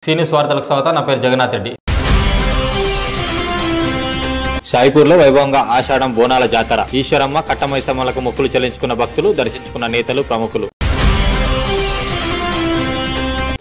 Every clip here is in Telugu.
సీనియస్ వార్తలకు స్వాగతం. నా పేరు జగన్నాథ్ రెడ్డి. సాయిపూర్లో వైభవంగా ఆషాఢం బోనాల జాతర. ఈశ్వరమ్మ కట్టమైసమ్మలకు మొక్కులు చెల్లించుకున్న భక్తులు, దర్శించుకున్న నేతలు, ప్రముఖులు.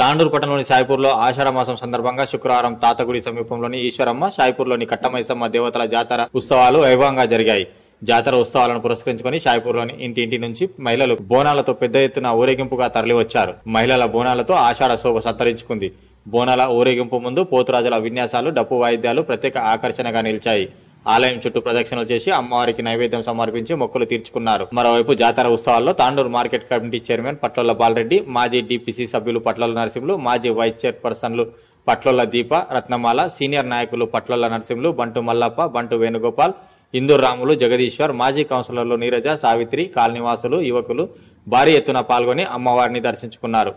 తాండూరు పట్టణంలోని సాయిపూర్లో ఆషాఢ మాసం సందర్భంగా శుక్రవారం తాతగుడి సమీపంలోని ఈశ్వరమ్మ, సాయిపూర్లోని కట్టమైసమ్మ దేవతల జాతర ఉత్సవాలు వైభవంగా జరిగాయి. జాతర ఉత్సవాలను పురస్కరించుకుని సాయిపూర్లోని ఇంటి నుంచి మహిళలు బోనాలతో పెద్ద ఎత్తున ఊరేగింపుగా తరలివచ్చారు. మహిళల బోనాలతో ఆషాఢ శోభ సంతరించుకుంది. బోనాల ఊరేగింపు ముందు పోతురాజుల విన్యాసాలు, డప్పు వాయిద్యాలు ప్రత్యేక ఆకర్షణగా నిలిచాయి. ఆలయం చుట్టూ ప్రదక్షిణలు చేసి అమ్మవారికి నైవేద్యం సమర్పించి మొక్కులు తీర్చుకున్నారు. మరోవైపు జాతర ఉత్సవాల్లో Tandur market committee chairman Patlolla Bala Reddy, మాజీ డిపిసి సభ్యులు పట్లొల్ల నరసింహులు, మాజీ వైస్ చైర్పర్సన్లు పట్లొల్ల దీప, రత్నమాల, సీనియర్ నాయకులు పట్లొల్ల నరసింహులు, బంటు మల్లప్ప, బంటు వేణుగోపాల్, ఇందూర్ రాములు, జగదీశ్వర్, మాజీ కౌన్సిలర్లు నీరజ, సావిత్రి, కాలనీవాసులు, యువకులు భారీ ఎత్తున పాల్గొని అమ్మవారిని దర్శించుకున్నారు.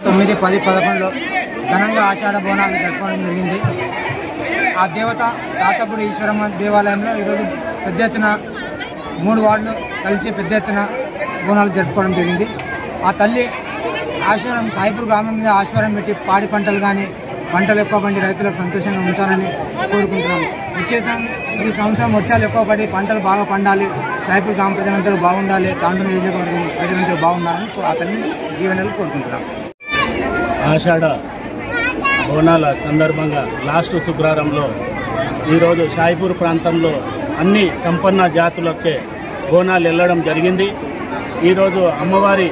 తొమ్మిది 10-11 ఘనంగా ఆషాఢ బోనాలు జరుపుకోవడం జరిగింది. ఆ దేవత తాతగుడి ఈశ్వరమ్మ దేవాలయంలో ఈరోజు పెద్ద ఎత్తున 3 వార్డులు కలిసి పెద్ద ఎత్తున బోనాలు జరుపుకోవడం జరిగింది. ఆ తల్లి ఆశ్వరం సాయిపూర్ గ్రామం మీద ఆశ్వరం పెట్టి పాడి పంటలు కానీ పంటలు ఎక్కువ పండి రైతులకు సంతోషంగా ఉంచాలని కోరుకుంటున్నాము. ఈ సంవత్సరం వర్షాలు ఎక్కువ పడి పంటలు బాగా పండాలి, సాయిపూర్ గ్రామ ప్రజలందరూ బాగుండాలి, తాండూరు నియోజకవర్గం ప్రజలందరూ బాగుండాలని ఆ తల్లి దీవెనలు కోరుకుంటున్నాము. ఆషాఢ బోనాల సందర్భంగా లాస్ట్ శుక్రవారంలో ఈరోజు సాయిపూర్ ప్రాంతంలో అన్ని సంపన్న జాతులొచ్చే బోనాలు వెళ్ళడం జరిగింది. ఈరోజు అమ్మవారి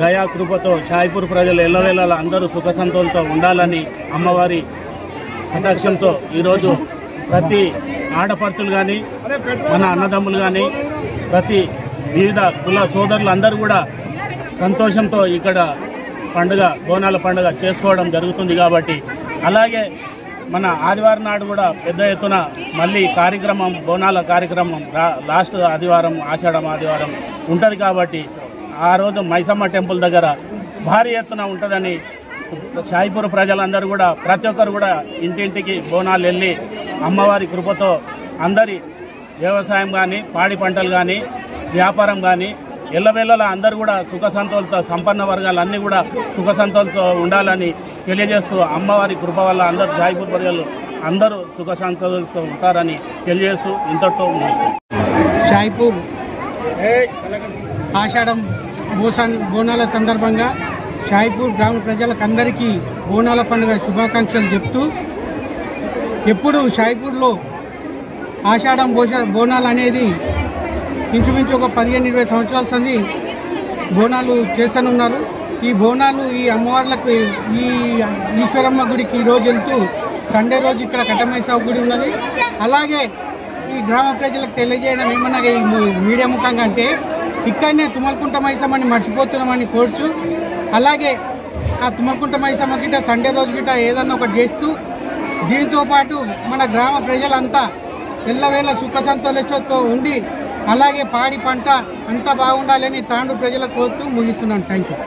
దయాకృపతో సాయిపూర్ ప్రజలు ఎల్లవేళల అందరూ సుఖ సంతోషంతో ఉండాలని అమ్మవారి కటాక్షంతో ఈరోజు ప్రతి ఆడపడుచులు కానీ మన అన్నదమ్ములు కానీ ప్రతి వివిధ కుల సోదరులు అందరూ కూడా సంతోషంతో ఇక్కడ పండుగ బోనాల పండుగ చేసుకోవడం జరుగుతుంది. కాబట్టి అలాగే మన ఆదివారం నాడు కూడా పెద్ద ఎత్తున మళ్ళీ కార్యక్రమం బోనాల కార్యక్రమం లాస్ట్ ఆదివారం ఆషాఢం ఆదివారం ఉంటుంది. కాబట్టి ఆ రోజు మైసమ్మ టెంపుల్ దగ్గర భారీ ఎత్తున ఉంటుందని షాయిపూర్ ప్రజలందరూ కూడా ప్రతి ఒక్కరు కూడా ఇంటింటికి బోనాలు వెళ్ళి అమ్మవారి కృపతో అందరి వ్యవసాయం కానీ పాడి పంటలు కానీ వ్యాపారం కానీ ఎల్లవేళలా అందరూ కూడా సుఖ సంతోషంతో సంపన్న వర్గాలన్నీ కూడా సుఖ సంతోషంతో ఉండాలని తెలియజేస్తూ అమ్మవారి కృప వల్ల అందరూ షాయిపూర్ ప్రజలు అందరూ సుఖ సంతోషంతో ఉంటారని తెలియజేస్తూ ఇంతటితో ముగిస్తాం. షాయిపూర్ ఆషాఢం బోనాల సందర్భంగా షాయిపూర్ గ్రామ ప్రజలకందరికీ బోనాల పండుగ శుభాకాంక్షలు చెప్తూ ఎప్పుడు షాయిపూర్లో ఆషాఢం బోనాలు అనేది ఇంచుమించు ఒక 15-20 సంవత్సరాల సంది బోనాలు చేస్తూన్నారు. ఈ బోనాలు ఈ అమ్మవార్లకు ఈ ఈశ్వరమ్మ గుడికి ఈరోజు వెళ్తూ సండే రోజు ఇక్కడ కట్టమైసా గుడి ఉన్నది. అలాగే ఈ గ్రామ ప్రజలకు తెలియజేయడం ఏమన్నా ఈ మీడియా ముఖంగా అంటే ఇక్కడనే తుమ్మలకుంట మైసమ్మని మర్చిపోతున్నామని కోరుచు, అలాగే ఆ తుమ్మలకుంట మైసమ్మ గిట్ట సండే రోజు గిట్ట ఏదన్నా ఒకటి చేస్తూ దీంతోపాటు మన గ్రామ ప్రజలంతా ఎల్లవేళ సుఖ సంతోషంతో ఉండి అలాగే పాడి పంట అంతా బాగుండాలని తాండూరు ప్రజలకు కోరుతూ ముగిస్తున్నాను. Thank you.